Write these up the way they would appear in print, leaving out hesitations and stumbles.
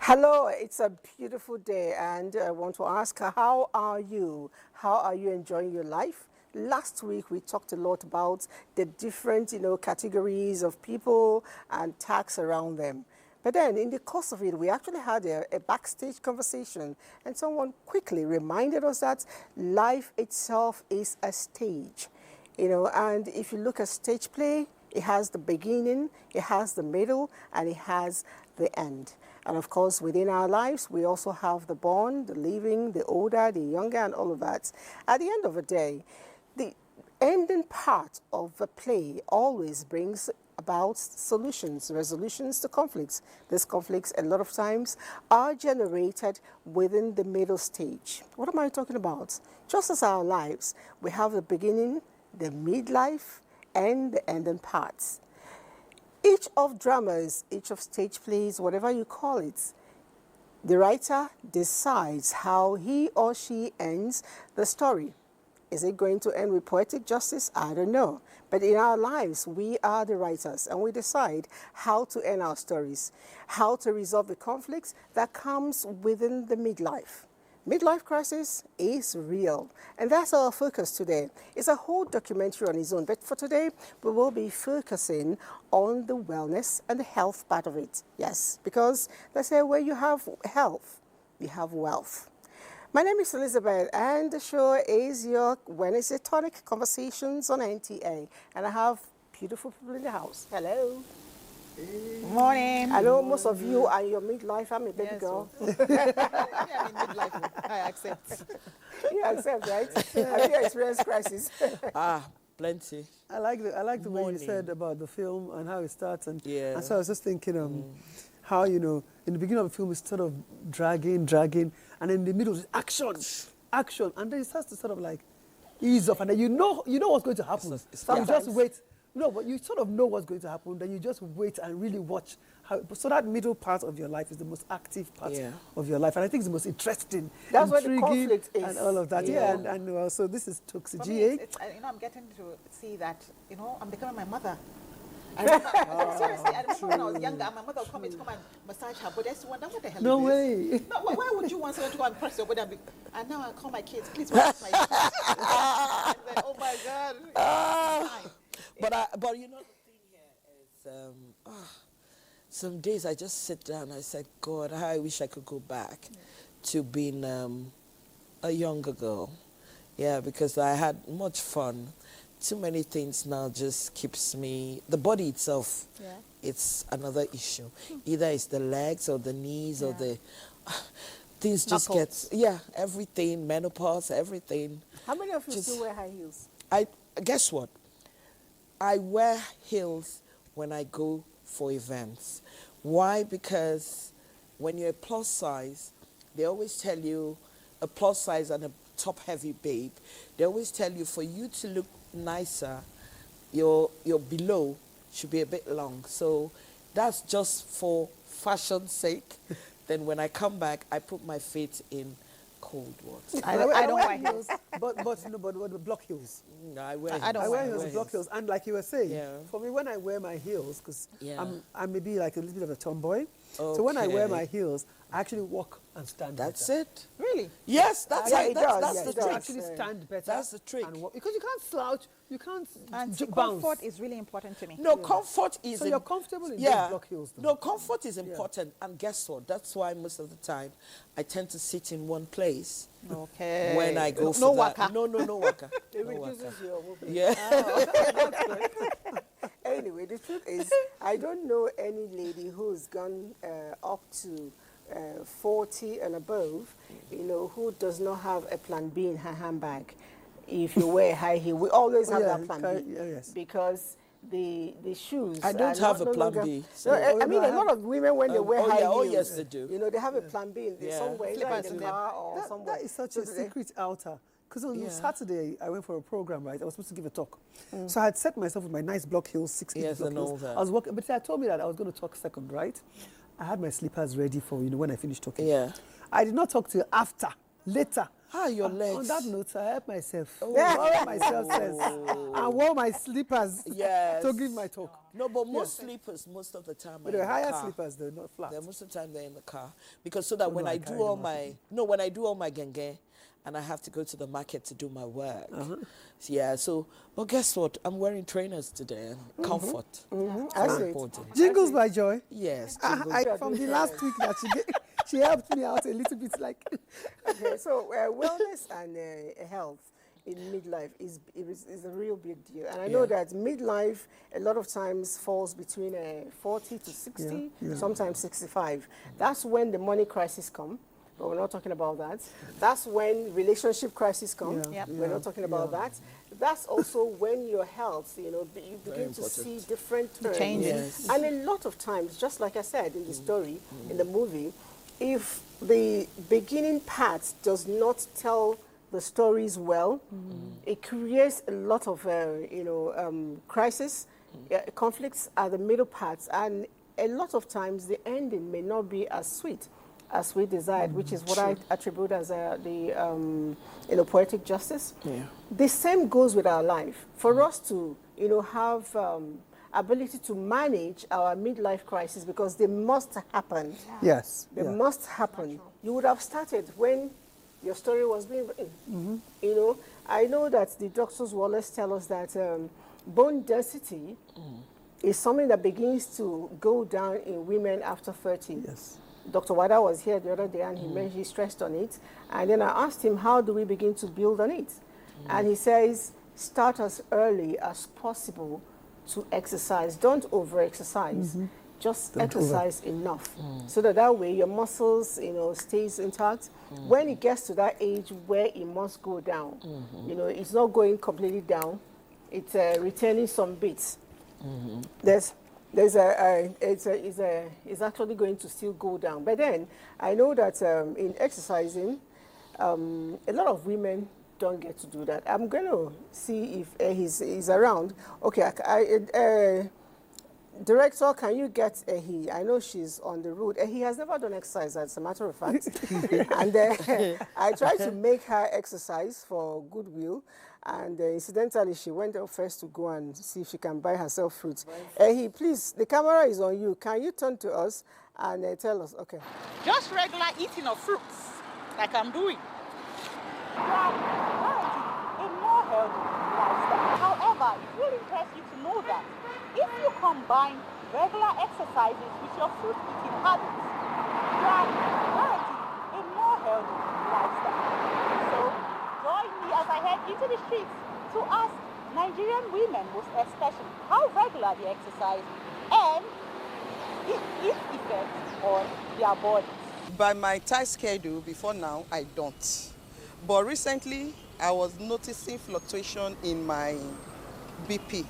Hello, it's a beautiful day, and I want to ask, how are you? How are you enjoying your life? Last week, we talked a lot about the different, categories of people and tasks around them. But then, in the course of it, we actually had a backstage conversation, and someone quickly reminded us that life itself is a stage. And if you look at stage play, it has the beginning, it has the middle, and it has the end. And of course, within our lives, we also have the born, the living, the older, the younger, and all of that. At the end of the day, the ending part of the play always brings about solutions, resolutions to conflicts. These conflicts, a lot of times, are generated within the middle stage. What am I talking about? Just as our lives, we have the beginning, the midlife, and the ending parts. Each of dramas, each of stage plays, whatever you call it, the writer decides how he or she ends the story. Is it going to end with poetic justice? I don't know. But in our lives, we are the writers, and we decide how to end our stories, how to resolve the conflicts that comes within the midlife. Midlife crisis is real, and that's our focus today. It's a whole documentary on its own, but for today, we will be focusing on the wellness and the health part of it. Yes, because they say where you have health, you have wealth. My name is Elizabeth, and the show is your Wednesday Tonic Conversations on NTA, and I have beautiful people in the house. Hello. Morning. I know most of you are in your midlife. I'm a baby girl. I'm in midlife. I accept. You accept, right? Have you experienced crisis? Plenty. I like the way you said about the film and how it starts, and so I was just thinking how in the beginning of the film it's sort of dragging, and in the middle it's action, and then it starts to sort of like ease off, and then you know what's going to happen. So you just wait. No, but you sort of know what's going to happen, then you just wait and really watch how. So that middle part of your life is the most active part of your life, and I think it's the most interesting. That's where the conflict is. And all of that. And so this is Toxic For GA. me, I'm getting to see that, I'm becoming my mother. I remember, seriously, I remember when I was younger, my mother would come in to come and massage her body. I used to wonder, what the hell No is way. this? No, why would you want someone to go and press your body? And now I call my kids, please wash my feet. And then, oh my God. But the thing here is, some days I just sit down and I say, God, how I wish I could go back to being a younger girl. Yeah, because I had much fun. Too many things now just keeps me, the body itself, it's another issue. Either it's the legs or the knees or the, things just get, everything, menopause, everything. How many of you still wear high heels? Guess what? I wear heels when I go for events. Why? Because when you're a plus size, they always tell you, a plus size and a top heavy babe, they always tell you for you to look nicer, your below should be a bit long. So that's just for fashion's sake. Then when I come back, I put my feet in cold water. I don't wear heels, but block heels. No, I wear heels, block heels, and like you were saying, for me when I wear my heels, because I'm maybe like a little bit of a tomboy, so when I wear my heels, I actually walk and stand. That's better. it. Really? Yes, that's it. That's the trick. Actually stand better. That's the trick. And walk, because you can't slouch, you can't bounce. Comfort is really important to me. No, comfort is. So you're comfortable in those block heels, though. No, comfort is important, and guess what? That's why most of the time I tend to sit in one place. Okay. When I go for no that. waka. No waka. It reduces your movement. Yeah. Anyway, the truth is, I don't know any lady who's gone up to 40 and above, who does not have a plan B in her handbag. If you wear high heel, we always have that plan B. Because the shoes. I don't have a plan B. So I mean, a lot of women, when they wear high heels, oh yes, they do. They have a plan B somewhere, either in the car or somewhere. That is such a secret outer. Because on Saturday, I went for a program, right? I was supposed to give a talk. So I had set myself with my nice block heels, 6-inch block heels. That. I was walking, but they had told me that I was going to talk second, right? I had my slippers ready for, when I finished talking. Yeah. I did not talk till later. Your legs. On that note, I help myself. Oh. Follow myself says. I wore my slippers Yes. to give my talk. No, but most sleepers, most of the time, But are the in higher the car. slippers, they're not flat. Most of the time they're in the car, because so that when I I carry do all them my when I do all my genge, and I have to go to the market to do my work. Yeah. So, well, guess what? I'm wearing trainers today. Comfort. Very important. Jingles by Joy. Yes. From the last week that she helped me out a little bit. Like. Okay, so wellness and health in midlife is a real big deal, and I know that midlife a lot of times falls between 40 to 60, sometimes 65. That's when the money crisis come. But we're not talking about that. That's when relationship crisis come. We're not talking about that. That's also when your health, you begin to see different changes. And a lot of times, just like I said in the story, in the movie, if the beginning part does not tell the stories well, it creates a lot of, crisis, conflicts at the middle parts, and a lot of times the ending may not be as sweet as we desired, which is what I attribute as the poetic justice. The same goes with our life. For us to, have ability to manage our midlife crisis, because they must happen. Yes. They must happen. You would have started when your story was being written. I know that the doctors will always tell us that bone density is something that begins to go down in women after 30. Yes. Dr. Wada was here the other day, and he stressed on it. And then I asked him, how do we begin to build on it? And he says, start as early as possible to exercise. Don't over-exercise. Just exercise enough, so that way your muscles, stays intact. When it gets to that age where it must go down, it's not going completely down. It's retaining some bits. It's actually going to still go down. But then I know that in exercising, a lot of women don't get to do that. I'm going to see if he's around. Okay, Director, can you get Ehi? I know she's on the road. Ehi has never done exercise, as a matter of fact. And I tried to make her exercise for goodwill. And incidentally, she went out first to go and see if she can buy herself fruits. Ehi, please, the camera is on you. Can you turn to us and tell us? Okay. Just regular eating of fruits, like I'm doing. A more healthy lifestyle. However, it will interest you to know that if you combine regular exercises with your fruit eating habits, you are guaranteed a more healthy lifestyle. So join me as I head into the streets to ask Nigerian women most especially how regular they exercise and its effects on their bodies. By my tight schedule before now, I don't. But recently, I was noticing fluctuation in my BP.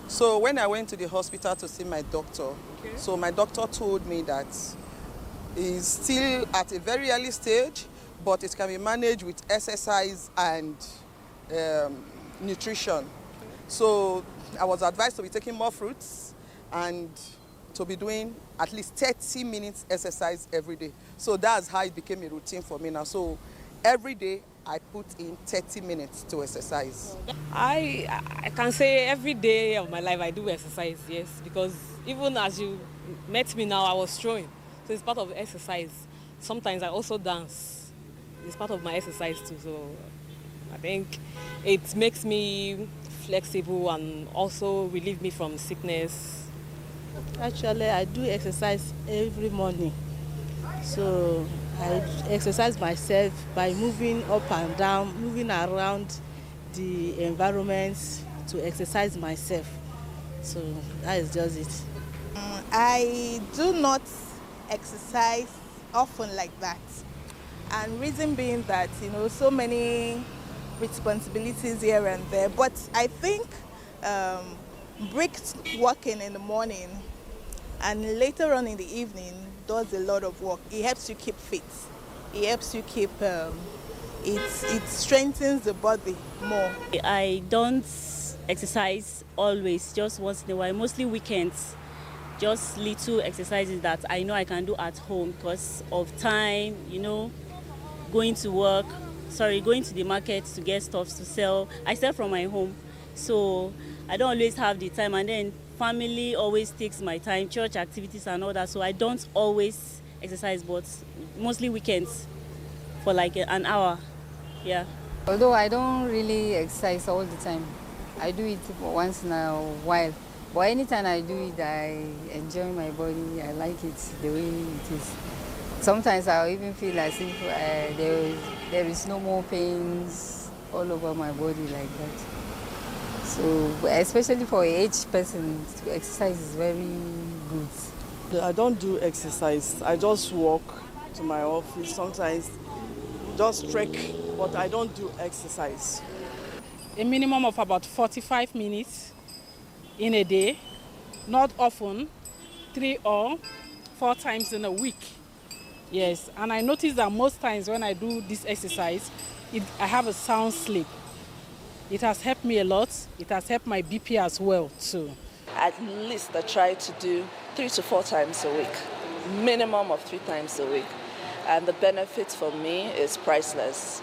So when I went to the hospital to see my doctor, so my doctor told me that it's still at a very early stage, but it can be managed with exercise and nutrition. So I was advised to be taking more fruits and to be doing at least 30 minutes exercise every day. So that's how it became a routine for me now. So every day I put in 30 minutes to exercise. I can say every day of my life I do exercise, yes, because even as you met me now, I was throwing. So it's part of exercise. Sometimes I also dance. It's part of my exercise too. So I think it makes me flexible and also relieve me from sickness. Actually, I do exercise every morning. So I exercise myself by moving up and down, moving around the environment to exercise myself. So that is just it. I do not exercise often like that. And reason being that, so many responsibilities here and there. But I think brisk walking in the morning and later on in the evening does a lot of work. It helps you keep fit. It helps you keep, it strengthens the body more. I don't exercise always, just once in a while, mostly weekends. Just little exercises that I know I can do at home because of time, going to work. going to the market to get stuff to sell. I sell from my home, so I don't always have the time, and then family always takes my time, church activities and all that, so I don't always exercise, but mostly weekends for like an hour. Yeah. Although I don't really exercise all the time, I do it once in a while. But anytime I do it, I enjoy my body. I like it the way it is. Sometimes I even feel as if there is no more pains all over my body like that. So, especially for an aged person, exercise is very good. I don't do exercise. I just walk to my office. Sometimes just trek, but I don't do exercise. A minimum of about 45 minutes in a day, not often, 3 or 4 times in a week. Yes, and I notice that most times when I do this exercise, I have a sound sleep. It has helped me a lot. It has helped my BP as well too. At least I try to do 3 to 4 times a week, minimum of 3 times a week. And the benefit for me is priceless.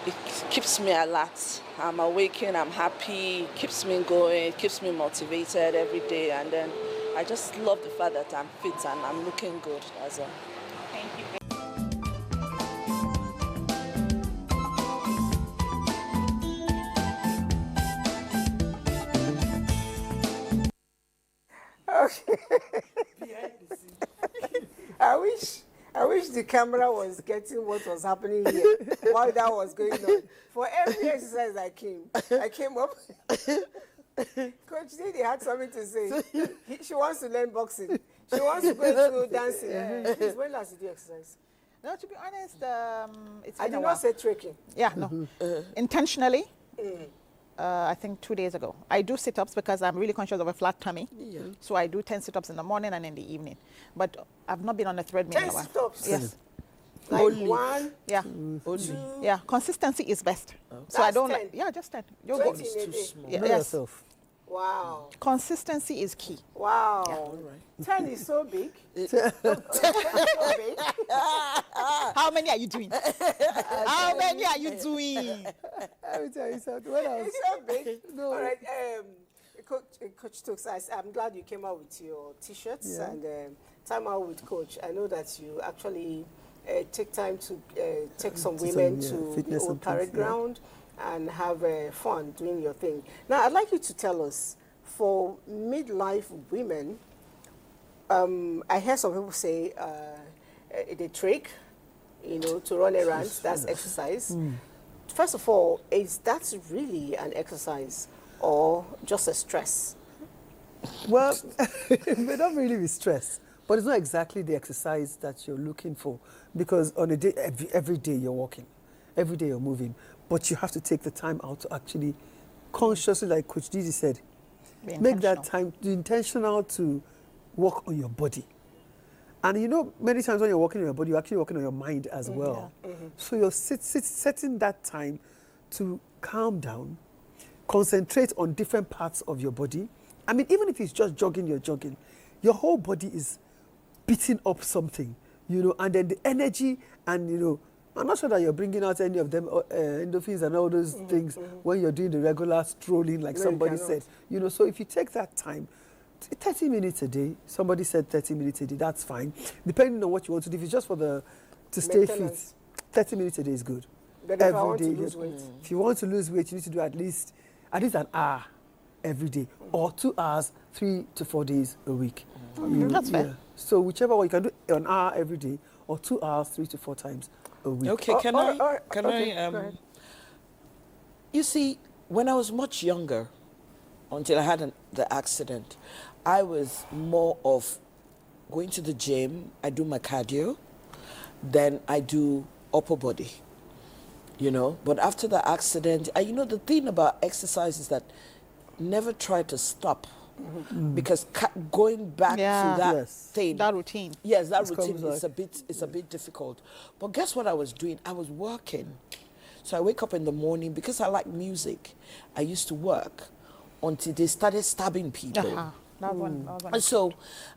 It keeps me alert. I'm awakened, I'm happy, keeps me going, keeps me motivated every day. And then I just love the fact that I'm fit and I'm looking good as well. Thank you. Okay. I wish the camera was getting what was happening here while that was going on. For every exercise I came up. Coach Didi had something to say. She wants to learn boxing. She wants to go into dancing. Please, when last did you exercise? No, to be honest, it's I been did a not while. say trekking. Yeah, no. Intentionally, I think 2 days ago. I do sit-ups because I'm really conscious of a flat tummy. Yeah. So I do 10 sit-ups in the morning and in the evening. But I've not been on a treadmill in a 10 while. sit-ups? Yes. Like Only. 1, Yeah. 2. Yeah, consistency is best. Okay. So I That's don't 10. like, yeah, just 10. You're 20 good. in a day. Yeah, Know yes. yourself. Wow. Consistency is key. Wow. Yeah. All right. 10 is so big. So big. How many are you doing? How many are you doing? Let me tell you something. When I was, It's so big. No. All right. Coach Stokes, I'm glad you came out with your T-shirts and time out with Coach. I know that you actually take time to take some women to the old parade ground and have fun doing your thing. Now, I'd like you to tell us, for midlife women, I hear some people say they trek, to run errands, that's exercise. First of all, is that really an exercise or just a stress? Well, it may not really be stress, but it's not exactly the exercise that you're looking for, because on a day, every day you're walking, every day you're moving, but you have to take the time out to actually consciously, like Coach Didi said, make that time intentional to work on your body. And many times when you're working on your body, you're actually working on your mind as well. Yeah. So you're setting that time to calm down, concentrate on different parts of your body. I mean, even if it's just jogging, you're jogging, your whole body is beating up something, and then the energy and, I'm not sure that you're bringing out any of them, endorphins and all those things when you're doing the regular strolling, like somebody said. So if you take that time, 30 minutes a day, somebody said 30 minutes a day, that's fine. Depending on what you want to do. If it's just to stay fit, 30 minutes a day is good. But if I want to lose weight? If you want to lose weight, you need to do at least an hour every day, or 2 hours, 3 to 4 days a week. That's fair. So whichever one, you can do an hour every day, or 2 hours, 3 to 4 times a week. Okay, can I? You see, when I was much younger, until I had the accident, I was more of going to the gym. I do my cardio, then I do upper body, But after the accident, the thing about exercise is that never try to stop. Because going back to that thing, that routine. Yes, that routine is a bit difficult. But guess what I was doing? I was working. So I wake up in the morning because I like music. I used to work until they started stabbing people. And so,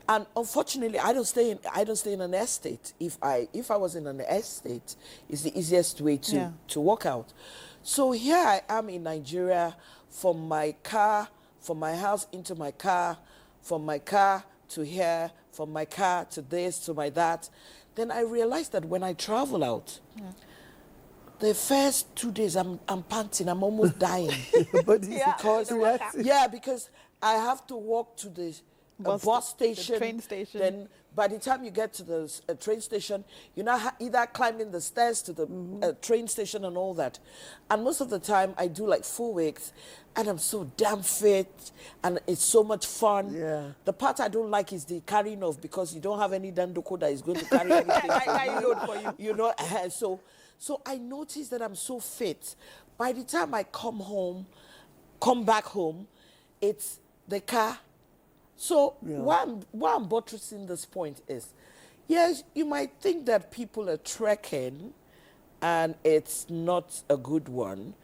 and unfortunately, I don't stay in an estate. If I was in an estate, it's the easiest way to walk out. So here I am in Nigeria, from my house into my car, from my car to here, from my car to this, to my that. Then I realized that when I travel out, the first 2 days I'm panting, I'm almost dying. Because I have to walk to the bus station, the train station. Then by the time you get to the train station, you're now either climbing the stairs to the train station and all that. And most of the time I do like 4 weeks, and I'm so damn fit, and it's so much fun. Yeah. The part I don't like is the carrying of, because you don't have any dandoko that is going to carry anything for you. You know, so I noticed that I'm so fit. By the time I come back home, it's the car. So why I'm buttressing this point is, yes, you might think that people are trekking and it's not a good one.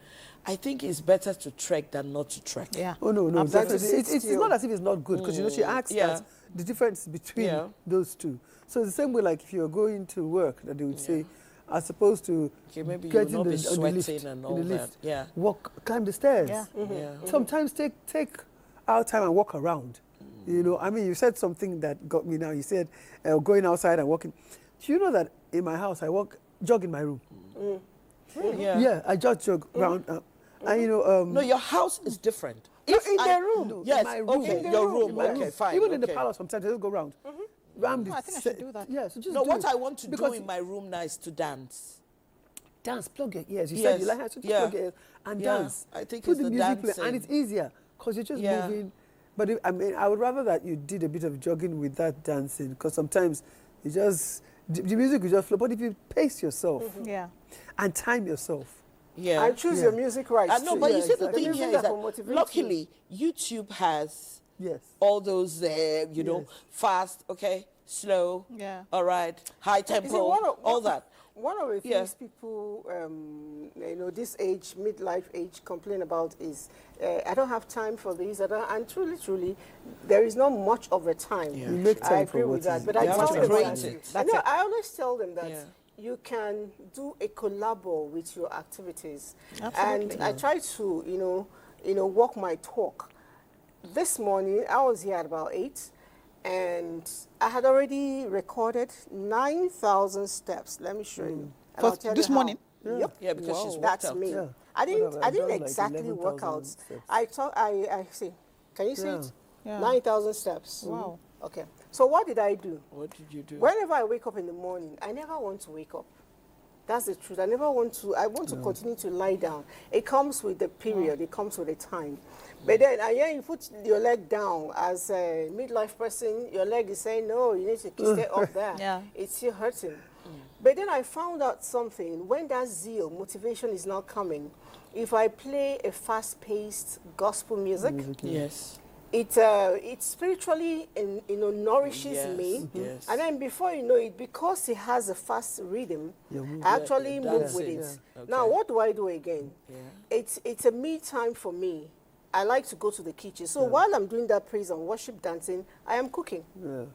I think it's better to trek than not to trek. Yeah. Oh, no. It's not as if it's not good, because, you know, she asked us the difference between those two. So it's the same way, like, if you're going to work, that they would say, as opposed to maybe get you'll not be sweating lift, and all that. Yeah. Climb the stairs. Yeah. Sometimes take our time and walk around. You know, I mean, you said something that got me now. You said going outside and walking. Do you know that in my house, I jog in my room? Yeah, I just jog around. And, you know... no, your house is different. In the room? No, yes, in my room. okay, your room. Okay, fine. Even in the palace, sometimes I just go around. I think I should do that. Yeah, so just what I want to do in my room now is to dance. Dance, plug your ears. You said you like how to plug your ears and dance. I think Put it's the the music dancing. and it's easier because you're just moving. But I would rather that you did a bit of jogging with that dancing, because sometimes the music will just flow. But if you pace yourself and time yourself, and choose your music right. No, but you see, the thing here is that luckily YouTube has all those fast, slow, all right, high tempo, all that. One of the things people, this age, midlife age, complain about is, I don't have time for this. And truly, there is not much of a time. You make time. I agree with that. But I tell them that, I always tell them that you can do a collabo with your activities. Absolutely. And I try to, walk my talk. This morning, I was here at about 8. And I had already recorded 9,000 steps. Let me show you. This morning? Yep. Yeah, because she's worked That's out. me. Yeah. I didn't exactly work out. I see. Can you see it? Yeah. 9,000 steps. Wow. Okay. So what did I do? What did you do? Whenever I wake up in the morning, I never want to wake up. That's the truth. I want to continue to lie down. It comes with the period. It comes with the time. But then, you put your leg down as a midlife person, your leg is saying, no, you need to stay up there. Yeah. It's still hurting. But then I found out something. When that zeal, motivation is not coming, if I play a fast-paced gospel music, yes, it spiritually nourishes me. Yes. And then before you know it, because it has a fast rhythm, I actually move with it. Yeah. Okay. Now, what do I do again? Yeah. It's a me time for me. I like to go to the kitchen. So while I'm doing that praise and worship dancing, I am cooking. Yeah.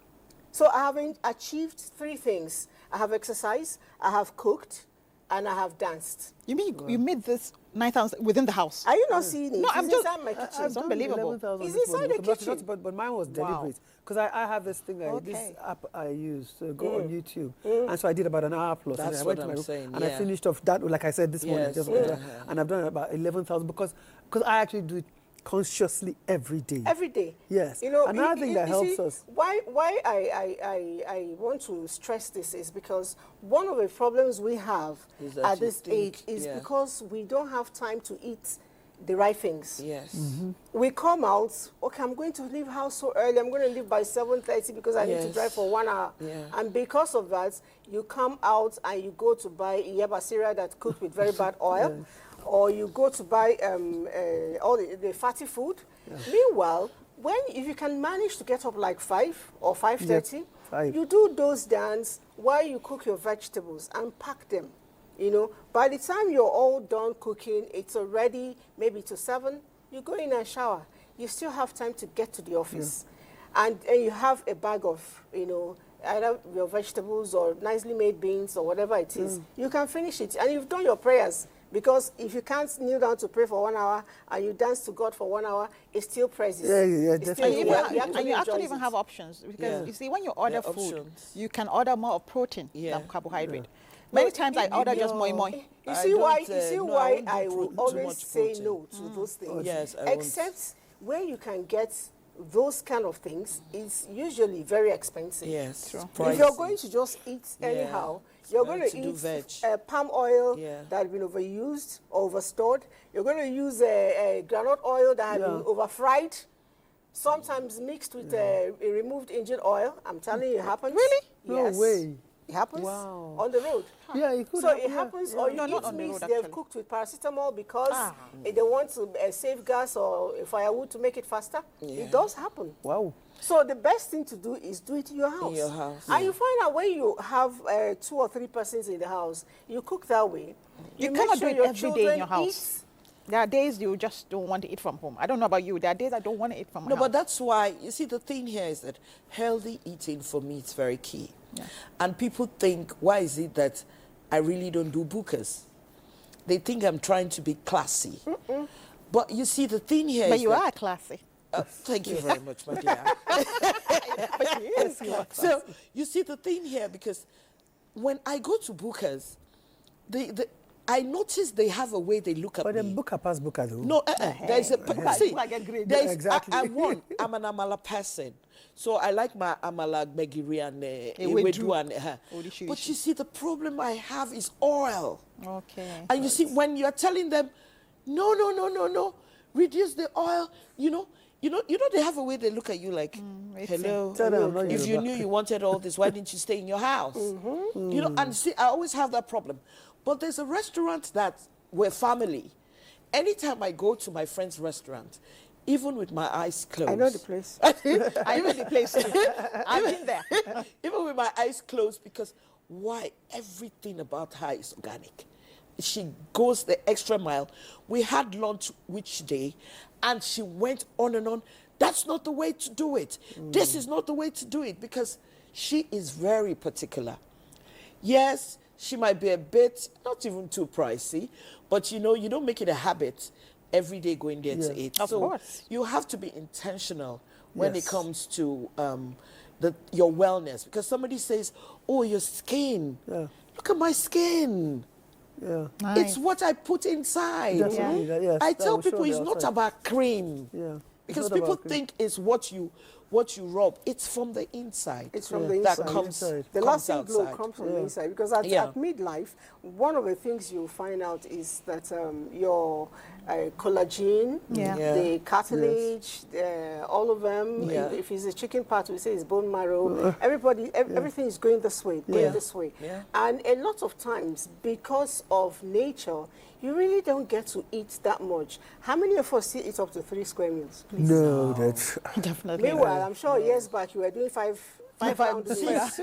So I have achieved 3 things. I have exercised, I have cooked, and I have danced. You mean you made this 9,000 within the house? Are you not seeing it? No, it's inside my kitchen. It's unbelievable. It's inside the kitchen. But mine was deliberate. Because I have this thing, this app I use to go on YouTube. And so I did about an hour plus. That's and I what went to my I'm room, saying. And I finished off that, like I said, this morning. And I've done about 11,000 because I actually do it consciously every day. Every day. Yes. Another thing that helps us. Why I want to stress this is because one of the problems we have at this age is because we don't have time to eat the right things. Yes. We come out, okay, I'm going to leave house so early. I'm going to leave by 7:30 because I need to drive for 1 hour. And because of that, you come out and you go to buy yaba cereal that cooked with very bad oil. Or you go to buy all the fatty food. Meanwhile, if you can manage to get up like 5 or 5:30, you do those dance while you cook your vegetables and pack them. By the time you're all done cooking, it's already maybe to 7. You go in and shower. You still have time to get to the office. and you have a bag of, either your vegetables or nicely made beans or whatever it is, you can finish it. And you've done your prayers. Because if you can't kneel down to pray for 1 hour and you dance to God for 1 hour, it still praises. Yeah, definitely. And you actually even have options. Because you see, when you order food, you can order more of protein than carbohydrate. Many times I order just moi moi. You see why I will always say no to those things. Yes, except where you can get those kind of things is usually very expensive. Yes, if you're going to just eat anyhow, you're going to eat palm oil that has been overused or overstored. You're going to use granite oil that has been overfried, sometimes mixed with a removed engine oil. I'm telling you, it happens. Really? Yes. No way. It happens on the road. Yeah, it could so happen. It happens, or you eat meats they've cooked with paracetamol because they want to save gas or firewood to make it faster. It does happen. Wow. So the best thing to do is do it in your house. And you find out when you have 2 or 3 persons in the house, you cook that way. You cannot do it every day in your house. There are days you just don't want to eat from home. I don't know about you. There are days I don't want to eat from home. No, but that's why, you see, the thing here is that healthy eating for me is very key. Yeah. And people think, why is it that I really don't do bukas? They think I'm trying to be classy. But you see, the thing here but is you are classy. Thank you very much, my dear. So, you see, the thing here, because when I go to bukas, I notice they have a way they look at me. But then buka pass buka though. No, there's a... See, exactly. I'm an amala person. So I like my amala, megiri, and ewedu. But you see, the problem I have is oil. Okay. And you see, when you're telling them, no, reduce the oil, you know, they have a way they look at you like, hello, if you knew you wanted all this, why didn't you stay in your house? You know, and see, I always have that problem. But there's a restaurant that we're family. Anytime I go to my friend's restaurant, even with my eyes closed. I know the place. I know the place too. I've been there. Even with my eyes closed, because why? Everything about her is organic. She goes the extra mile. We had lunch which day, and she went on and on. That's not the way to do it. This is not the way to do it, because she is very particular. Yes, she might be a bit, not even too pricey, but you don't make it a habit every day going there to eat. Of course. You have to be intentional when it comes to your wellness, because somebody says, oh, your skin. Look at my skin. Yeah. Nice. It's what I put inside. I tell people it's not about cream. Because people think it's what you rub. It's from the inside. It's from the inside. That comes the lasting glow comes from the inside. Because at midlife, one of the things you'll find out is that your collagen, the cartilage, all of them, if it's a chicken part, we say it's bone marrow. Everything is going this way, And a lot of times, because of nature, you really don't get to eat that much. How many of us still eat up to 3 square meals? Please? No, that's definitely. Meanwhile, I'm sure years back you were doing 5 pounds. 6.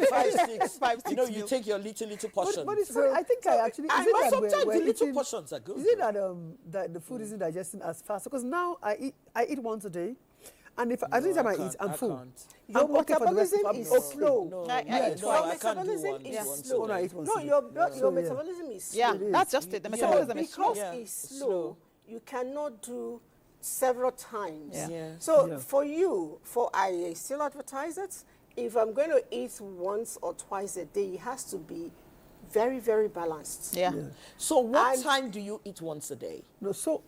You know, you take your little portion. But it's funny. I think I actually. Sometimes the little portions are good. Is it that the food isn't digesting as fast? Because now I eat once a day. And if every time I eat, I'm full. Your metabolism is slow. Your metabolism is slow. No, your metabolism is slow. Yeah, that's just it. The metabolism is slow. Because it's slow, you cannot do several times. So for you, I still advertise it, if I'm going to eat once or twice a day, it has to be very, very balanced. So what time do you eat once a day? No, so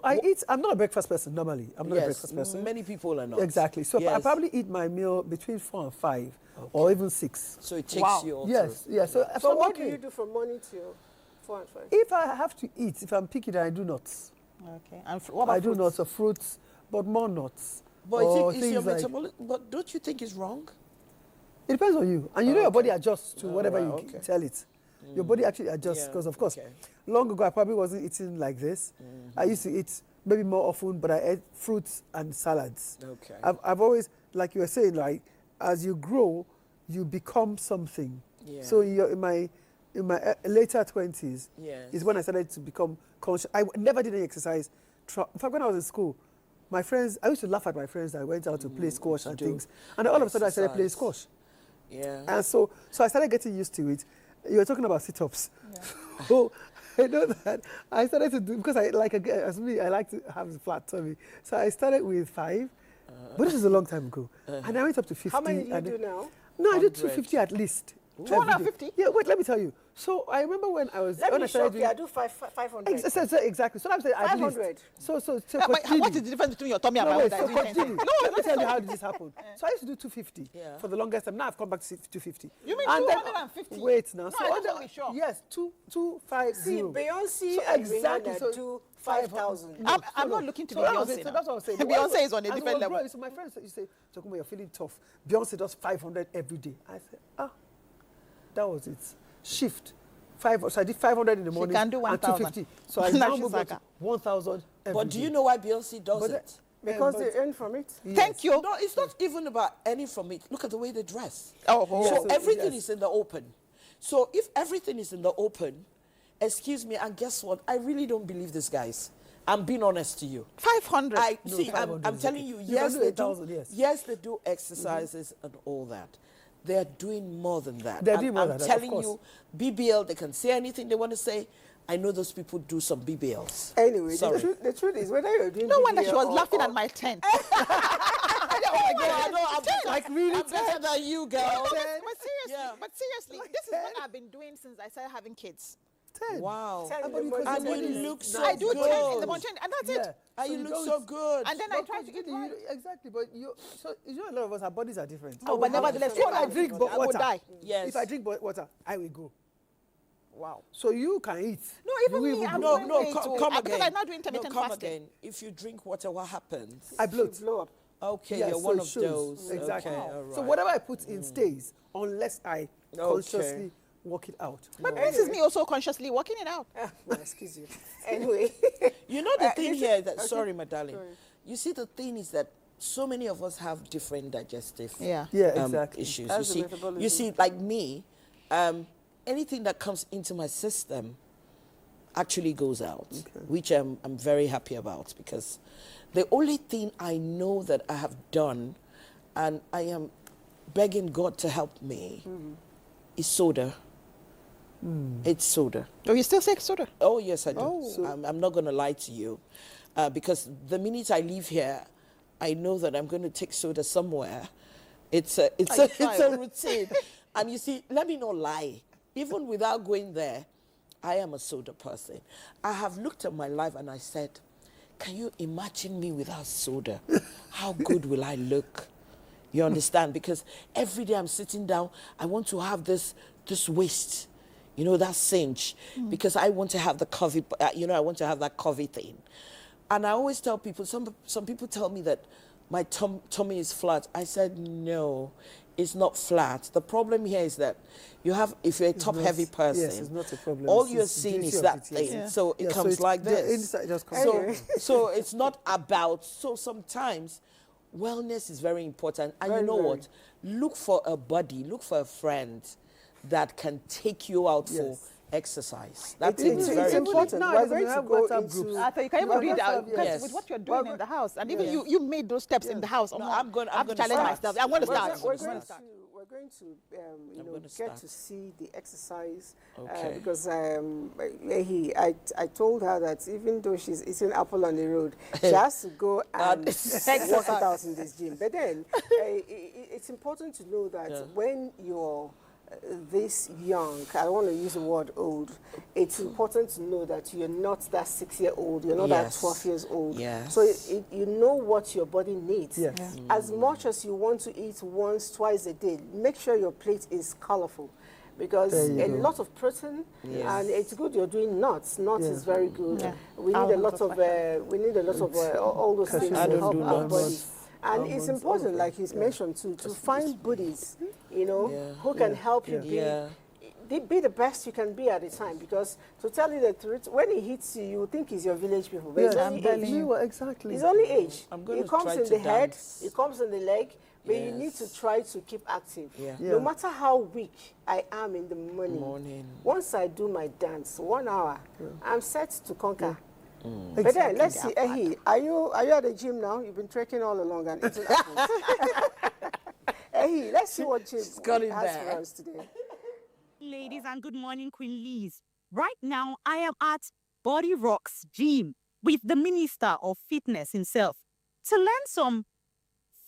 I eat. I'm not a breakfast person normally. I'm not a breakfast person. Many people are not. Exactly. So I probably eat my meal between 4 and 5, or even 6. So it takes you. Yes. So what do you do from morning till 4 and 5? If I have to eat, if I'm picky, then I do nuts. Okay. And what about I do nuts or fruits, but more nuts. But is your metabolism? But don't you think it's wrong? It depends on you, and your body adjusts to whatever you tell it. Your body actually adjusts, because of course, long ago I probably wasn't eating like this. I used to eat maybe more often, but I ate fruits and salads. I've always, like you were saying, like as you grow, you become something. So in my later 20s is when I started to become conscious. I never did any exercise. In fact, when I was in school, my friends, I used to laugh at my friends that went out to play squash and things. And all of a sudden I started playing squash. Yeah. And so I started getting used to it. You were talking about sit-ups. Yeah. So I know that I started to do, because I like to have a flat tummy. So I started with 5, but this is a long time ago. And I went up to 50. How many do you do now? No, I do 250 at least. 250? Yeah, wait, let me tell you. So I remember when I was... Let me shock you, I do 500. Exactly. So I'm saying at 500. least. So yeah, what is the difference between your tummy and my own? So continue. No, let me tell you how did this happen. So I used to do 250 for the longest time. Now I've come back to 250. You mean 250? Wait now. No, so I just want to be sure. Yes, 250. See, Beyonce so exactly. so do 5,000. I'm not looking to be Beyonce. So that's what I'm saying. Beyonce is on a different level. So my friends used to say, Tokumbo, you're feeling tough. Beyonce does 500 every day. I said, that was it. Shift. So I did 500 in the morning. She can do 1,000. 250. So I now moved on to 1,000 every But do you know why Beyonce does it? Because they earn from it. Yes. Thank you. No, it's not even about earning from it. Look at the way they dress. So everything is in the open. So if everything is in the open, excuse me, and guess what? I really don't believe these guys. I'm being honest to you. 500. I'm telling you, yes, they do exercises and all that. They're doing more than that. They're doing more than that, I'm telling you, BBL, they can say anything they want to say. I know those people do some BBLs. Anyway, the truth is, whether you're doing no BBL wonder she was laughing at my 10. I'm better than you, girl. But seriously, this is what I've been doing since I started having kids. 10. Wow. 10 And you look so I do good. 10 in the morning, and that's it. And you look so good. And then I try to eat right. Exactly, but you know a lot of us, our bodies are different. Oh, but nevertheless, if I drink water, I would die. Yes. If I drink water, I will go. Wow. So you can eat. No, even me, I'm come again. Because I'm not doing intermittent come fasting. again. If you drink water, what happens? I bloat. Blow up. Okay, Yeah, you're so one it of shows. those. Exactly. Okay, all right. So whatever I put in stays, unless I consciously work it out. But this is me also consciously working it out. Well, excuse you. Anyway. You know the thing here is that, sorry, my darling. Sorry. You see, the thing is that so many of us have different digestive issues. You see, like me, anything that comes into my system actually goes out, which I'm very happy about, because the only thing I know that I have done, and I am begging God to help me, is soda. It's soda. Oh, you still say soda? Oh, yes, I do. Oh. I'm not going to lie to you, because the minute I leave here, I know that I'm going to take soda somewhere. It's a routine. And you see, let me not lie. Even without going there, I am a soda person. I have looked at my life and I said, can you imagine me without soda? How good will I look? You understand? Because every day I'm sitting down, I want to have this waist, you know, that cinch, because I want to have the curvy, I want to have that curvy thing. And I always tell people, some people tell me that my tummy is flat. I said, no, it's not flat. The problem here is that if you're a top-heavy person, yes, it's not a problem. all you're seeing is that thing. Yeah. So it comes like this. The inside just comes so it's not about, so sometimes wellness is very important. And you know what? Look for a buddy, look for a friend that can take you out for exercise. It's very important. Now we're going to go WhatsApp into groups. You can even read out with what you're doing in the house, and even you made those steps in the house. No, I'm going to challenge myself. I'm going to start. We're going to get to see the exercise because I told her that even though she's eating apple on the road, she has to go and work it out in this gym. But then it's important to know that when you're this young, I don't want to use the word old, it's important to know that you're not that 6-year-old, you're not that 12 years old. Yes. So you know what your body needs. Yes. As much as you want to eat once, twice a day, make sure your plate is colorful. Because a lot of protein, and it's good you're doing nuts. Nuts is very good. Yeah. We need a lot of all those things to help our body. And it's important, like he's mentioned, to find buddies, who can help you be the best you can be at the time. Because to tell you the truth, when he hits you, you think he's your village people. But it's only age. Exactly. It's only age. It comes in the head, it comes in the leg, but you need to try to keep active. No matter how weak I am in the morning, once I do my dance, 1 hour, I'm set to conquer. But then, let's see, Ehi, are you at the gym now? You've been trekking all along and eating apples. Ehi, let's see what Jim has for us today. Ladies, and good morning, Queen Liz. Right now, I am at Body Rocks Gym with the Minister of Fitness himself to learn some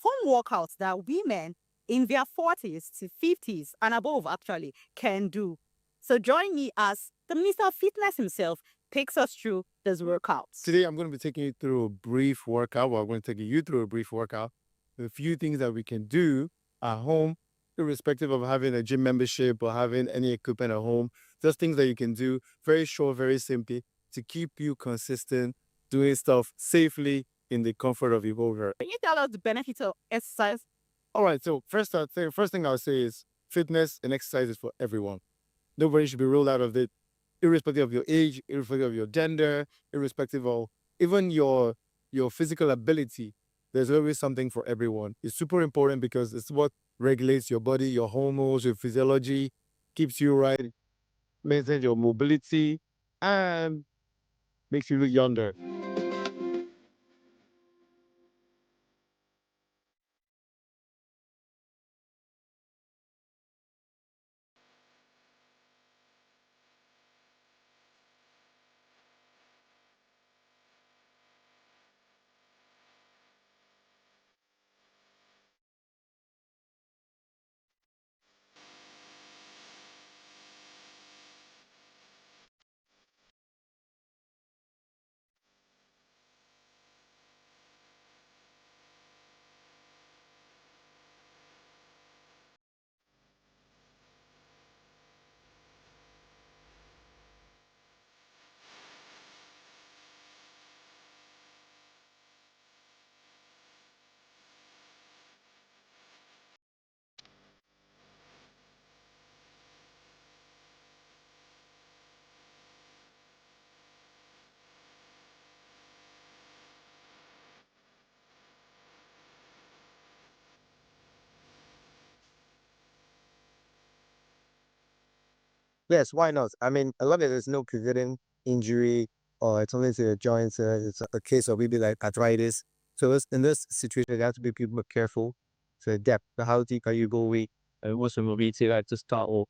fun workouts that women in their 40s to 50s and above actually can do. So join me as the Minister of Fitness himself takes us through these workouts. Today, I'm going to be taking you through a brief workout. Well, I'm going to take you through a brief workout. A few things that we can do at home, irrespective of having a gym membership or having any equipment at home. Just things that you can do very short, very simply to keep you consistent, doing stuff safely in the comfort of your home. Can you tell us the benefits of exercise? All right, so first thing I'll say is fitness and exercise is for everyone. Nobody should be ruled out of it, irrespective of your age, irrespective of your gender, irrespective of even your physical ability. There's always something for everyone. It's super important because it's what regulates your body, your hormones, your physiology, keeps you right, maintains your mobility, and makes you look younger. Yes, why not? I mean, a lot of there's no preventing injury or it's only to the joints. It's a case of maybe like arthritis. So in this situation, you have to be people careful to adapt. How deep are you going? What's the mobility like to start off?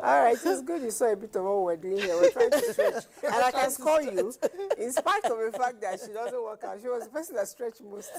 All right, it's good you saw a bit of what we're doing here. We're trying to stretch. And I can score you, in spite of the fact that she doesn't work out. She was the person that stretched most,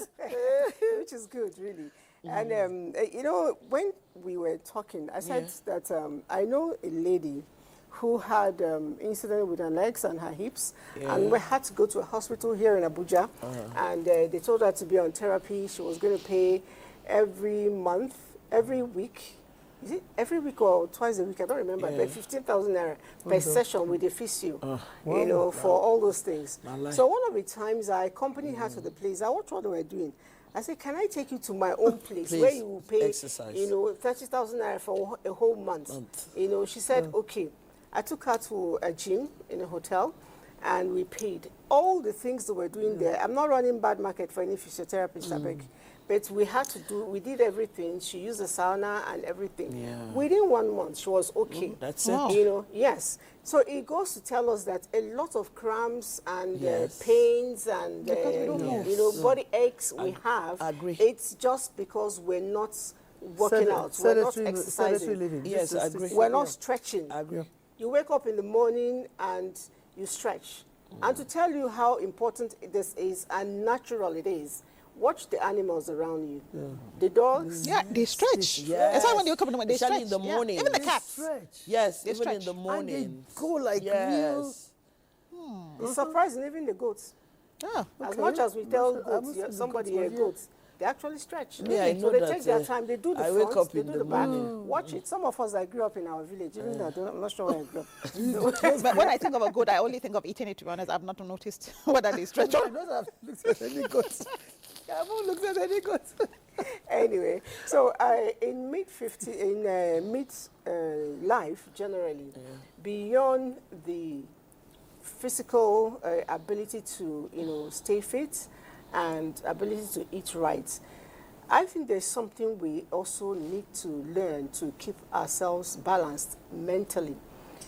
which is good, really. And, you know, when we were talking, I said that I know a lady who had incident with her legs and her hips, and we had to go to a hospital here in Abuja, and they told her to be on therapy. She was going to pay every month, every week. Is it every week or twice a week? I don't remember. But 15,000 naira per session with the physio, you know, for all those things. So one of the times I accompanied her to the place, I watched what they were doing. I said, can I take you to my own place where you will pay, you know, 30,000 naira for a whole month? You know, she said, okay. I took her to a gym in a hotel, and we paid all the things that we're doing there. I'm not running bad market for any physiotherapist, I beg. But we had to do, we did everything. She used the sauna and everything. Within 1 month, she was okay. That's it. You know, yes. So it goes to tell us that a lot of cramps and pains and, you know, body aches we have, it's just because we're not working out. We're not exercising. Yes, I agree. We're not stretching. I agree. You wake up in the morning and you stretch. And to tell you how important this is and natural it is, watch the animals around you. The dogs. Yeah, they stretch. That's why when they wake up in the morning, they stretch. In the morning. Even the cats. Yes, they even stretch. in the morning. And they go like real. It's surprising, even the goats. As much as we tell goats, somebody a goat, They actually stretch. Yeah, I know so they that, take their time. They do the I front, wake up they in do the the back. morning. Watch it. Some of us that grew up in our village, even though I'm not sure where I grew up. But when I think of a goat, I only think of eating it, to be honest. I've not noticed whether they stretch or I don't have looked at any goats. I haven't looked at any goats. Anyway, so in life generally, beyond the physical ability to stay fit and ability to eat right, I think there's something we also need to learn to keep ourselves balanced mentally,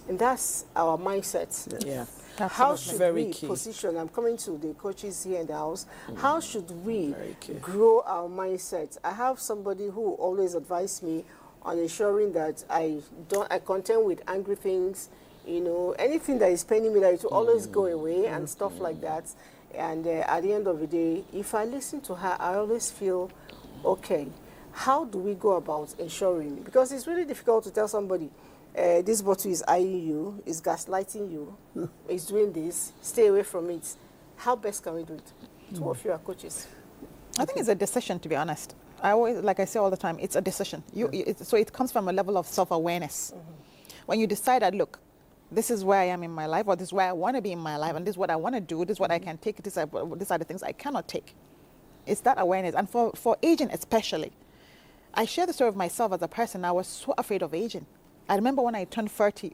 and that's our mindset. Yeah. How should Very we key. position? I'm coming to the coaches here in the house. How should we grow our mindset? I have somebody who always advised me on ensuring that I contend with angry things. Anything that is paining me, that it will always go away and stuff like that. And at the end of the day, if I listen to her, I always feel okay. How do we go about ensuring? Because it's really difficult to tell somebody, this bottle is eyeing you, is gaslighting you, is doing this, stay away from it. How best can we do it? Two of you are coaches. I think it's a decision, to be honest. I always, like I say all the time, it's a decision. So it comes from a level of self-awareness. When you decide that, look, this is where I am in my life, or this is where I want to be in my life, and this is what I want to do, this is what I can take, these are the things I cannot take. It's that awareness. And for aging especially, I share the story of myself as a person. I was so afraid of aging. I remember when I turned 40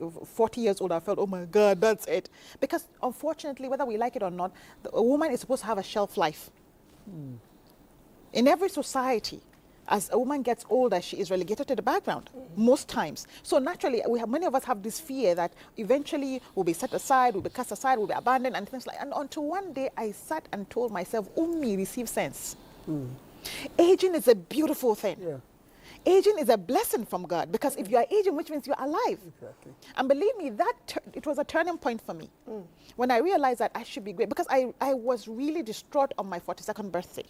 years old, I felt, oh my God, that's it. Because unfortunately, whether we like it or not, a woman is supposed to have a shelf life. In every society, as a woman gets older, she is relegated to the background, most times. So naturally, many of us have this fear that eventually we'll be set aside, we'll be cast aside, we'll be abandoned, and things like that. And until one day, I sat and told myself, Ummi, receive sense. Aging is a beautiful thing. Yeah. Aging is a blessing from God, because if you are aging, which means you're alive. Exactly. And believe me, it was a turning point for me when I realized that I should be great, because I was really distraught on my 42nd birthday.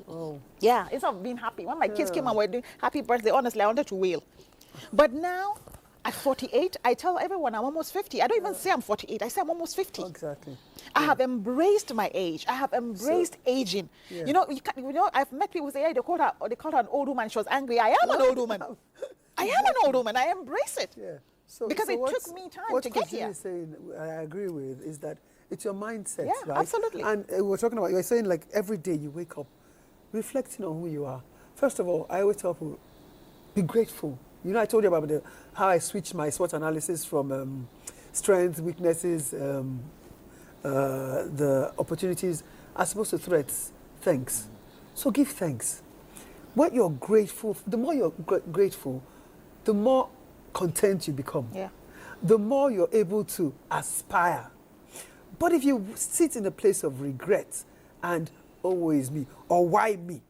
Oh. Yeah, it's not being happy. When my kids came and were doing happy birthday, honestly, I wanted to wail. But now, at 48, I tell everyone I'm almost 50. I don't even say I'm 48. I say I'm almost 50. Exactly. I have embraced my age. I have embraced aging. Yeah. I've met people who say, yeah, they called her an old woman. She was angry. I am an old woman. I am an old woman. I embrace it. Yeah. Because it took me time to get here. What saying, I agree with, is that it's your mindset, Yeah, right? absolutely. And we're talking about, you're saying like every day you wake up reflecting on who you are. First of all, I always tell people, be grateful. I told you about how I switched my SWOT analysis from strengths, weaknesses, the opportunities as opposed to threats. Thanks. So give thanks. What you're grateful, the more you're grateful, the more content you become. Yeah. The more you're able to aspire. But if you sit in a place of regret and always me, or why me?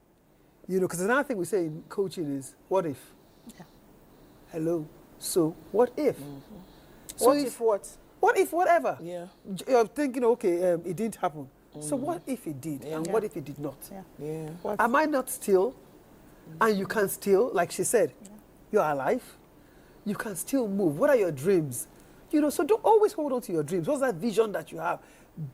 Because another thing we say in coaching is, what if? Yeah. Hello. So, what if? So What if what? What if whatever? Yeah. You're thinking, okay, it didn't happen. So what if it did? And what if it did not? Yeah. Am I not still? And you can still, like she said, you're alive. You can still move. What are your dreams? So don't always hold on to your dreams. What's that vision that you have?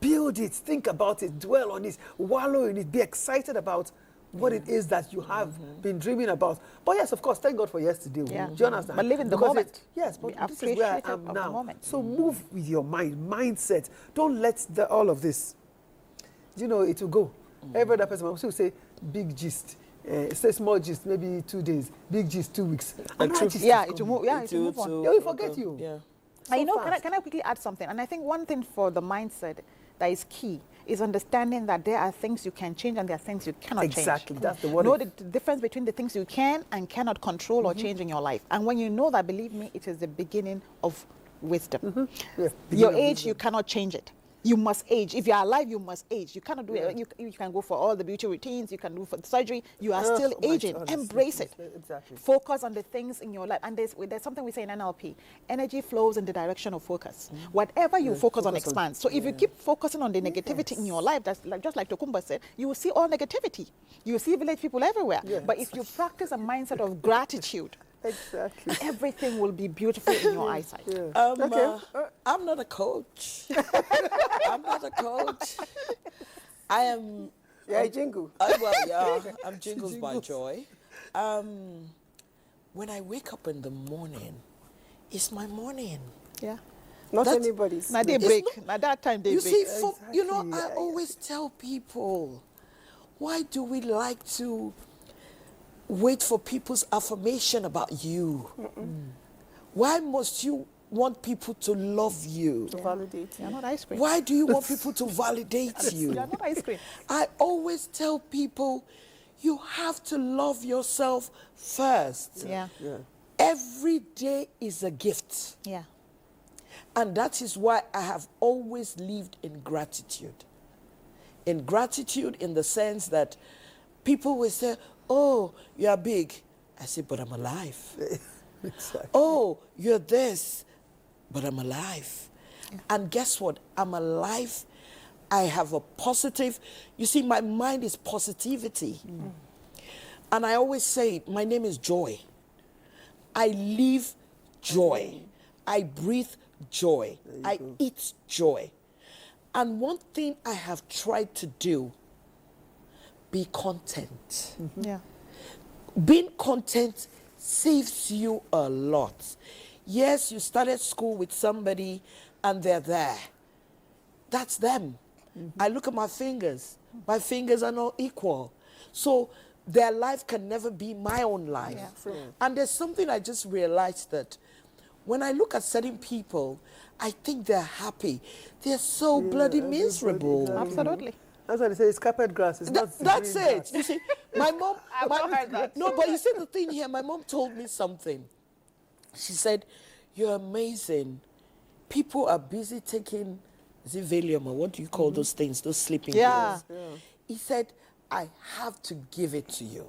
Build it, think about it, dwell on it, wallow in it, be excited about what it is that you have been dreaming about. But yes, of course, thank God for yesterday. Yeah. Do you understand? But live in the Because moment. Yes, but Be this is where I appreciative am of now. the moment. So move with your mindset. Don't let all of this, it will go. Every other person will say big gist. Say small gist, maybe 2 days. Big gist, 2 weeks. And that gist it will move. Yeah, it will move on. They will forget you. Yeah. And can I quickly add something? And I think one thing for the mindset that is key is understanding that there are things you can change and there are things you cannot change. Exactly, that's the one. Know the difference between the things you can and cannot control or change in your life. And when you know that, believe me, it is the beginning of wisdom. Yeah, your age, you cannot change it. You must age. If you're alive, you must age. You cannot do it. You can go for all the beauty routines. You can do for the surgery. You are still aging. Embrace it. Exactly. Focus on the things in your life. And there's something we say in NLP. Energy flows in the direction of focus. Whatever you focus on expands. So if you keep focusing on the negativity in your life, that's just like Tokumba said, you will see all negativity. You will see village people everywhere. Yes. But if you practice a mindset of gratitude, exactly, everything will be beautiful in your eyesight. Yeah. I'm not a coach. I'm not a coach. I am Yeah, Jingle. Well, yeah, I'm Jingles by Joy. When I wake up in the morning, it's my morning. Yeah. Not anybody's. Now they break. Now that time they you break. see, you know, I always tell people, why do we like to wait for people's affirmation about you? Why must you want people to love you? To validate you. You're not ice cream. Why do you want people to validate you? You're not ice cream. I always tell people, you have to love yourself first. Yeah. Every day is a gift. Yeah. And that is why I have always lived in gratitude. In gratitude in the sense that people will say, oh, you are big. I say, but I'm alive. Exactly. Oh, you're this, but I'm alive. Yeah. And guess what? I'm alive. I have a positive, you see, my mind is positivity. And I always say, my name is Joy. I live joy. I breathe joy. I eat joy. And one thing I have tried to do, be content. Yeah. Being content saves you a lot. Yes, you started school with somebody and they're there. That's them. I look at my fingers. My fingers are not equal. So their life can never be my own life. Yeah. And there's something I just realized that when I look at certain people, I think they're happy. They're so bloody miserable. Absolutely. That's why they say it's carpet grass. It's not that's green it. grass. You see, my mom. I've not heard that. No, but you see the thing here. My mom told me something. She said, "You're amazing. People are busy taking, is it Valium or what do you call those things? Those sleeping pills." Yeah. He said, "I have to give it to you.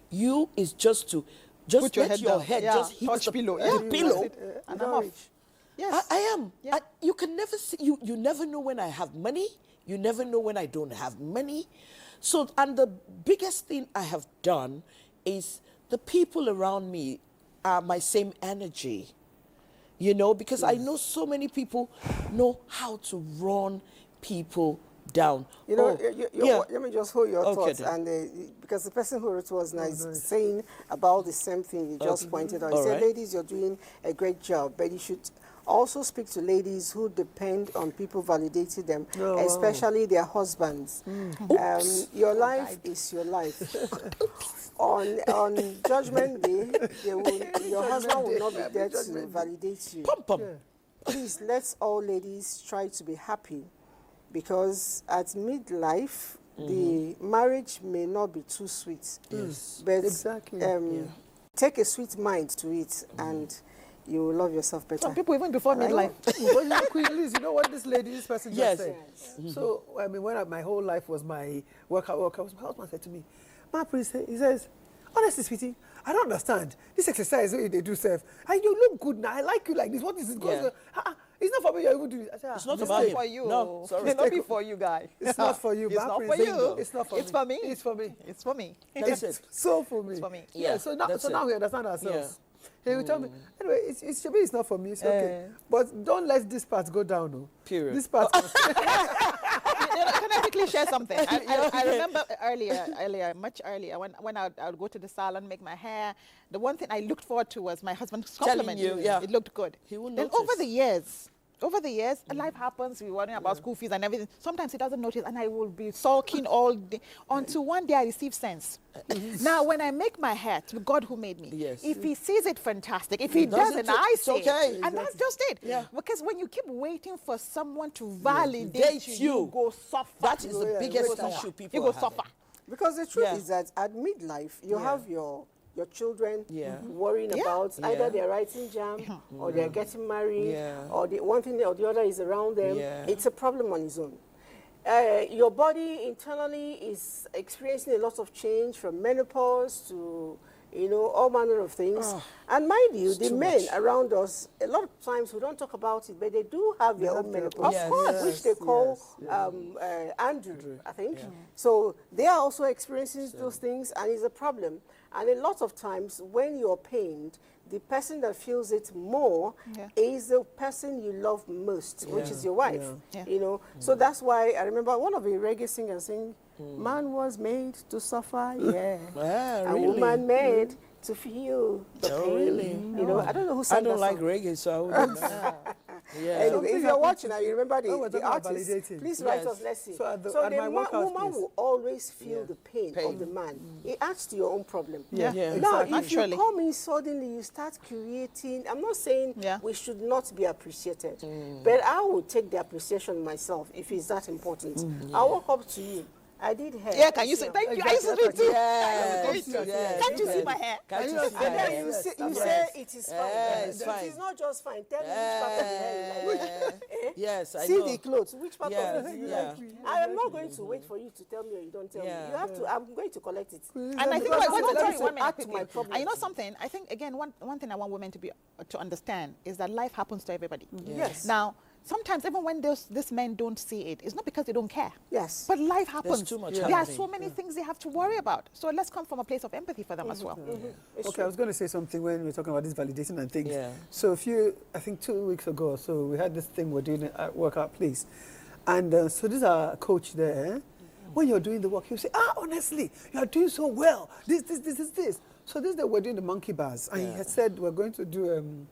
You is just to Put let your down. head Yeah. just hit Touch the pillow. the Yeah. pillow." And I'm off. Yes. I am. Yeah. You can never see, you never know when I have money. You never know when I don't have money. So, and the biggest thing I have done is the people around me are my same energy. You know, because I know so many people know how to run people down. You know, yeah. let me just hold your thoughts. then. And because the person who wrote was nice, saying about the same thing you just pointed out. He said, ladies, you're doing a great job, but you should also speak to ladies who depend on people validating them, especially their husbands. Your life is your life. on Judgment Day, your husband will not be there to validate you. Please, let's all ladies try to be happy, because at midlife, the marriage may not be too sweet. Yes. But Exactly. take a sweet mind to it, and you will love yourself better. Some people even before midlife. Please, you know what this person just said? So, I mean, when my whole life was my workout, my husband said to me, "Ma, please," he says, "honestly, sweetie, I don't understand. This exercise they do, self. And you look good now. I like you like this. What is it? It's not for me. You even do it." I said, It's not It's about not him. for you. No, sorry. It's not be for you, guys. It's not for you. It's Ma, not please, for you. bingo. It's not for It's me. for me. It's for me. It's for me. That's It's it. so for me. It's for me. Yeah, So now, that's it. we understand ourselves. He will tell me, anyway, it's not for me. It's okay. But don't let this part go down, no. Period. This part. Can I quickly share something? I remember much earlier, when I would go to the salon, make my hair, the one thing I looked forward to was my husband's compliment. you, yeah. It looked good. He will Then notice. over the years, life happens, we're worrying about school fees and everything. Sometimes he doesn't notice, and I will be sulking all day, until one day I receive sense. Now, when I make my hair, to God who made me, if he sees it, fantastic. If he doesn't, I say okay. And that's just it. Yeah. Because when you keep waiting for someone to validate you go suffer. That is the biggest issue people You go are having. suffer. Because the truth is that at midlife, you have your children worrying about either they're writing jam or they're getting married or the one thing or the other is around them. It's a problem on its own. Your body internally is experiencing a lot of change, from menopause to all manner of things. And mind you, the men around us, a lot of times we don't talk about it, but they do have their own menopause, which they call Andrew, I think. So they are also experiencing those things, and it's a problem. And a lot of times when you're pained, the person that feels it more is the person you love most, which is your wife. So that's why I remember one of the reggae singers saying, Man was made to suffer, yeah. Ah, A really? woman made to feel the pain. Really? You know, I don't know who sang I don't that like song. reggae, so I wouldn't know. Yeah. Anyway, if you're watching and you remember we're the talking about artist, validating. please write Yes. us, let's see. So at the the workhouse woman place. will always feel Yeah. the pain of the man. It adds to your own problem. Yeah. Yeah. Now, Exactly. if you Actually. come in suddenly, you start creating. I'm not saying Yeah. we should not be appreciated, but I will take the appreciation myself if it's that important. I walk up to you. I did hair. Yeah, can you say thank you? I used to do it too. Yes, yes, Can't you see yes. my hair? Can't you see my And then hair? you say, Yes. it is fine. It's It fine. is not just fine. Tell me which part of the hair you like. Yes, I See know. the clothes. Which part Yeah, of it do you yeah. like? I am not going to wait for you to tell me or you don't tell me. Yeah. You have to. I'm going to collect it. And I think Because like, I'm not sorry, going to 1 minute add to quickly. my problem. And you know something? I think again one thing I want women to understand is that life happens to everybody. Yes. Now, sometimes even when these men don't see it, it's not because they don't care. Yes. But life happens. too much There are happening. so many things they have to worry about. So let's come from a place of empathy for them as well. Okay, I was going to say something when we were talking about this validating and things. Yeah. So I think 2 weeks ago or so, we had this thing we're doing at workout place. And so this is our coach there. When you're doing the work, he'll say, honestly, you're doing so well. This. So this day we're doing the monkey bars. And he had said we're going to do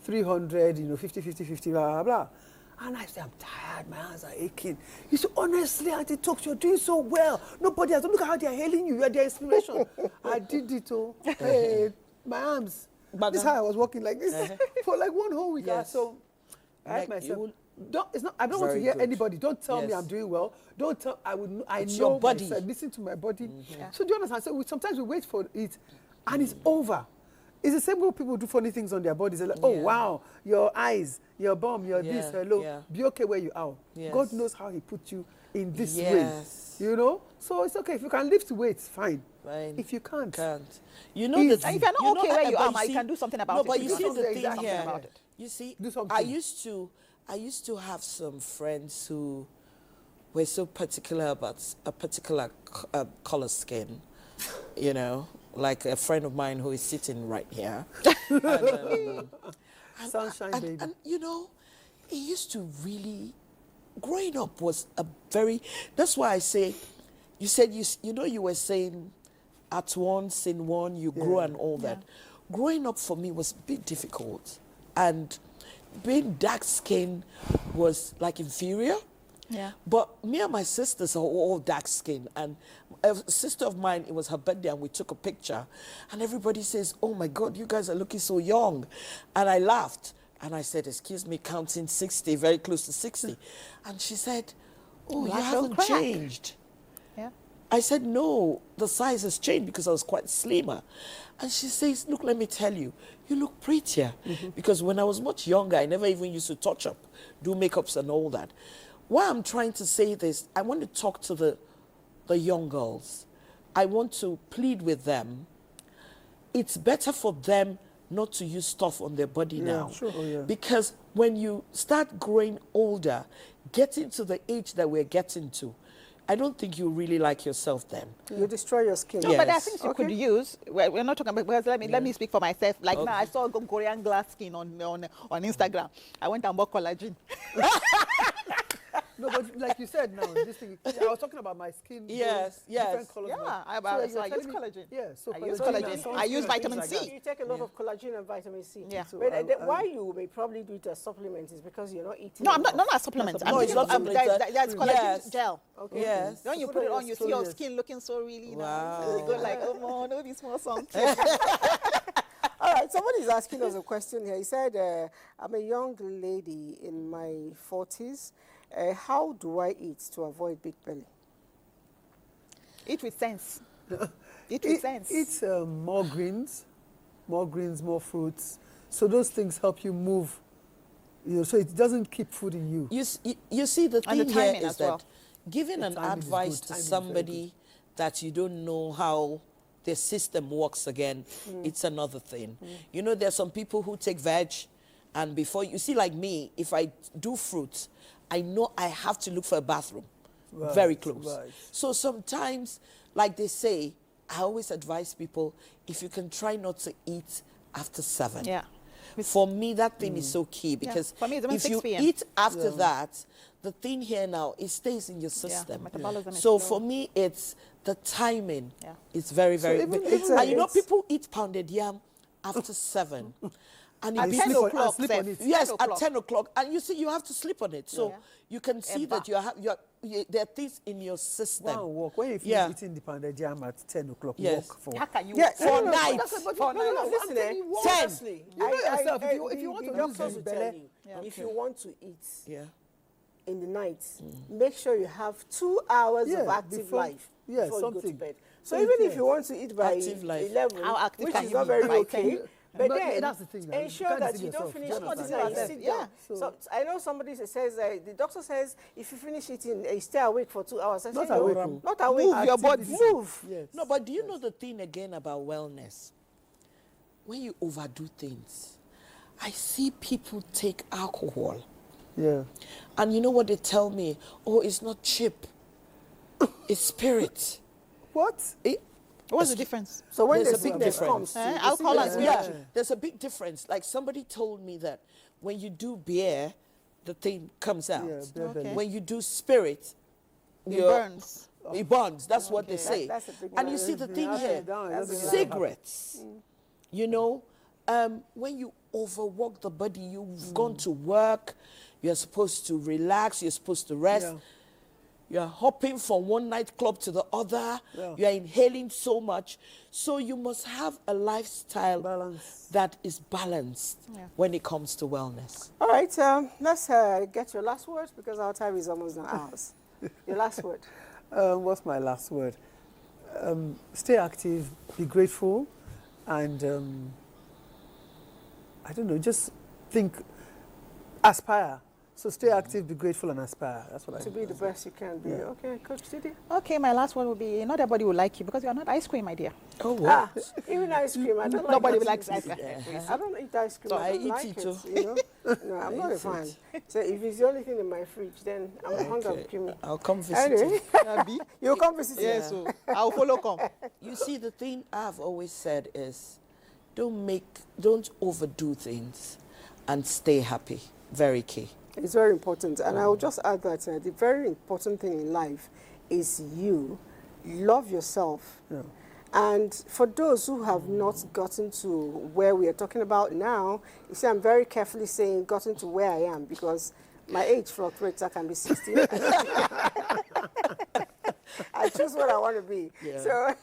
300, 50, 50, 50, blah, blah, blah. And I said, I'm tired, my hands are aching. He said, honestly, Auntie Talks, you're doing so well. Nobody has, look at how they're hailing you, you're their inspiration. I did it, hey, my arms. This is how I was walking like this for like 1 whole week. Yes. So I Like had you myself, will- I don't want to Very hear good. anybody. Don't tell me Yes. I'm doing well. Don't tell, I It's know your body. myself, listen to my body. So do you understand? So sometimes we wait for it and it's over. It's the same way people do funny things on their bodies. They're like, oh, wow, your eyes, your bum, your this, hello. yeah. Be okay where you are. Yes. God knows how he put you in this Yes. way. You know? So it's okay. If you can lift weights, fine. Fine. If you can't. You know Easy. the And if you're not okay where you but are, you can do something about no, it. but you You see can the do thing something here. about it. You see, Do something. I used to have some friends who were so particular about a particular color skin, you know, like a friend of mine who is sitting right here. Sunshine, baby. And you know, it used to really, growing up was that's why I say, you said, you were saying at once in one, you grow and all that. Growing up for me was a bit difficult. And being dark skinned was like inferior. Yeah. But me and my sisters are all dark skinned. And a sister of mine, it was her birthday and we took a picture. And everybody says, oh my God, you guys are looking so young. And I laughed. And I said, excuse me, counting 60, very close to 60. And she said, oh, you haven't changed. Yeah. I said, no, the size has changed because I was quite slimmer. And she says, look, let me tell you, you look prettier. Because when I was much younger, I never even used to touch up, do makeups and all that. Why I'm trying to say this, I want to talk to the young girls. I want to plead with them. It's better for them not to use stuff on their body now. Sure. Oh, yeah. Because when you start growing older, getting to the age that we're getting to, I don't think you really like yourself then. You destroy your skin. No, but there are Yes. things you could use. We're not talking about, because let me speak for myself. Like now, I saw Korean glass skin on Instagram. I went and bought collagen. No, but like you said now, this thing, I was talking about my skin. Yes, yes. Different colors. Yeah, So I you're use telling me- collagen. Yeah, so I use collagen collagen. and sunscreen I use and vitamin things like C. that. You take a lot of collagen and vitamin C. Yeah. So why you may probably do it as supplement is because you're not eating. No, I'm not enough. as supplements. No, it's not supplements. There's collagen Yes. gel. Okay. Yes. When you put it on, you see your skin looking so really nice. You go like, oh, no, be small something. All right, somebody is asking us a question here. He said, I'm a young lady in my 40s. How do I eat to avoid big belly? Eat with sense. Eat with sense. Eat more greens, more fruits. So those things help you move. So it doesn't keep food in you. You see, the And the thing here timing is as that well. giving The an timing is advice good. to Timing is very somebody that you don't know how their system works again, it's another thing. You know, there's some people who take veg, and before, you see, like me, if I do fruit, I know I have to look for a bathroom very close. right. So sometimes, like they say, I always advise people, if you can try not to eat after 7. Yeah. For me, that thing is so key because For me, it's even if 6 you p.m. eat after that, the thing here now, it stays in your system. Metabolism is So slow. for me, it's the timing. Yeah. It's very, So very even- big. even And you know, it's- people eat pounded yam after 7. And At it 10 beats- o'clock, sleep on Seth. it. Yes, 10 at o'clock. 10 o'clock. And you see, you have to sleep on it. So Yeah. you can see that there are things in your system. Wow, walk. When you finish Yeah. eating the pounded jam at 10 o'clock, Yes. walk for. How can you Yeah, walk? For night. For night. Listen, seriously. You know yourself, if you want to the lose doctors the will tell belly, you, if you want to eat Yeah. in the night, make sure you have 2 hours of Yeah, active before- life yeah, before you go to something. bed. So Something, even if yes. you want to eat by Active life. 11, How active which can is you not be very by okay, 10? but But then that's the thing, you ensure can't that deceive you don't yourself. finish You eating understand? and you Yeah. sit Yeah. down. So- So I know somebody says, the doctor says, if you finish eating, you stay awake for 2 hours. I Not say, no, awake. not awake. Move your body. Move. Yes. No, but do you know the thing again about wellness? When you overdo things, I see people take alcohol. Yeah. And you know what they tell me? Oh, it's not cheap. It's spirit. What? What's the difference? So when There's the a big sickness difference. comes, Alcohol and Yeah, spirit. there's a big difference. Like somebody told me that when you do beer, the thing comes out. Yeah, beer belly. Okay. When you do spirit, It your- burns. It burns. That's what they Okay. say. That's a big And one. you see the thing Up here, and down, it doesn't cigarettes. You know, when you overwork the body, you've gone to work, you're supposed to relax, you're supposed to rest. Yeah. You're hopping from one nightclub to the other. Yeah. You're inhaling so much. So you must have a lifestyle Balance. that is balanced Yeah. when it comes to wellness. All right, let's get your last word because our time is almost not ours. Your last word. What's my last word? Stay active, be grateful, and I don't know, just think, aspire. So stay active, be grateful, and aspire. That's what I To be the best you can be. Yeah. Okay, Coach Didi. Okay, my last one will be, not everybody will like you because you are not ice cream, my dear. Oh, wow. Even ice cream, I don't like Nobody ice likes cream. ice cream. I don't eat ice cream. So I I don't eat like it it, too. you know? No, I'm not a fan. So if it's the only thing in my fridge, then I'm hungry. I'll come visit Anyway, you. you'll come visit me. Yes, so I'll follow come. You see, the thing I've always said is don't overdo things and stay happy. Very key. It's very important. And I will just add that the very important thing in life is you love yourself. Yeah. And for those who have not gotten to where we are talking about now, you see, I'm very carefully saying gotten to where I am because my age fluctuates. I can be 60. I choose what I want to be. Yeah. So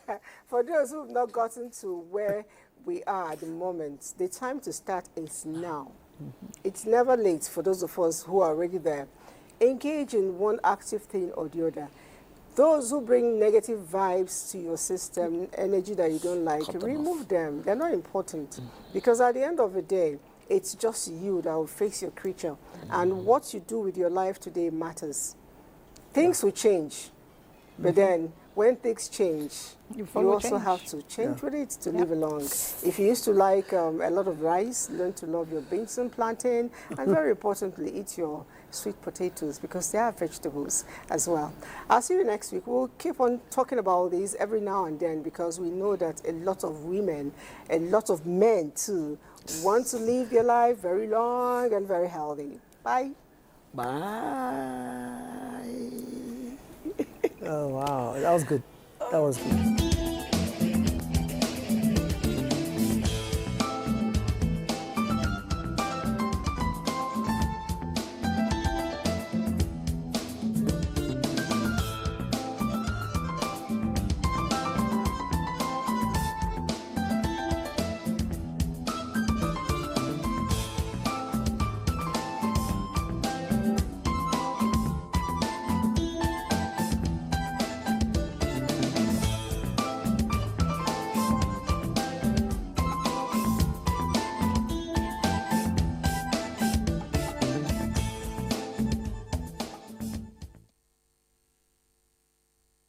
for those who have not gotten to where we are at the moment, the time to start is now. It's never late for those of us who are already there. Engage in one active thing or the other. Those who bring negative vibes to your system, energy that you don't like, remove them. They're not important. Because at the end of the day, it's just you that will face your creature. And what you do with your life today matters. Things will change. But then, when things change, you also have to change with it to live along. If you used to like a lot of rice, learn to love your beans and plantain, and very importantly, eat your sweet potatoes because they are vegetables as well. I'll see you next week. We'll keep on talking about these every now and then because we know that a lot of women, a lot of men too, want to live their life very long and very healthy. Bye. Bye. Oh, wow. That was good. That was good.